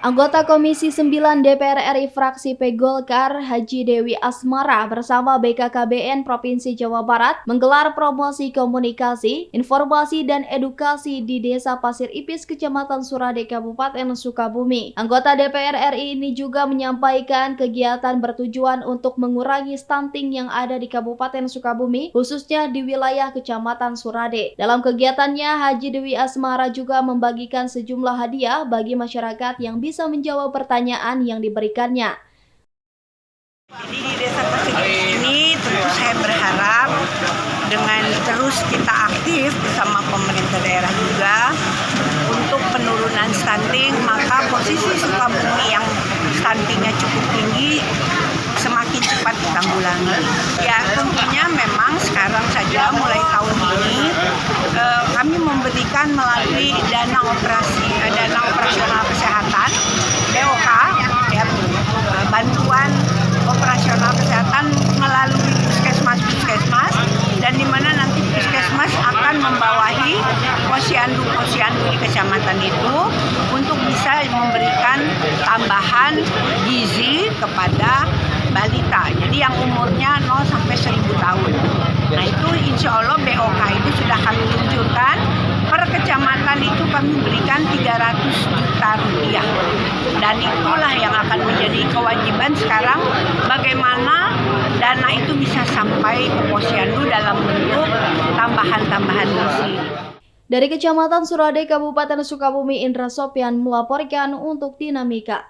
Anggota Komisi 9 DPR RI fraksi P Golkar, Haji Dewi Asmara bersama BKKBN Provinsi Jawa Barat menggelar promosi komunikasi, informasi, dan edukasi di Desa Pasir Ipis, Kecamatan Surade, Kabupaten Sukabumi. Anggota DPR RI ini juga menyampaikan kegiatan bertujuan untuk mengurangi stunting yang ada di Kabupaten Sukabumi, khususnya di wilayah Kecamatan Surade. Dalam kegiatannya, Haji Dewi Asmara juga membagikan sejumlah hadiah bagi masyarakat yang bisa menjawab pertanyaan yang diberikannya. Jadi di Desa Pasir ini tentu saya berharap dengan terus kita aktif bersama pemerintah daerah juga untuk penurunan stunting, maka posisi Sukabumi yang stuntingnya cukup tinggi semakin cepat ditanggulangi. Ya tentunya memang sekarang saja mulai tahun ini kami memberikan melalui dana operasional kesehatan BOK, ya, bantuan operasional kesehatan melalui puskesmas, dan di mana nanti puskesmas akan membawahi posyandu di kecamatan itu untuk bisa memberikan tambahan gizi kepada balita. Jadi yang umurnya 0 sampai 1000 tahun. Nah itu insya Allah BOK itu sudah kami luncurkan. Per kecamatan itu kami berikan 300 juta rupiah. Dan itulah yang akan menjadi kewajiban sekarang, bagaimana dana itu bisa sampai ke posyandu dalam bentuk tambahan gizi. Dari Kecamatan Surade, Kabupaten Sukabumi, Indra Sopyan melaporkan untuk Dinamika.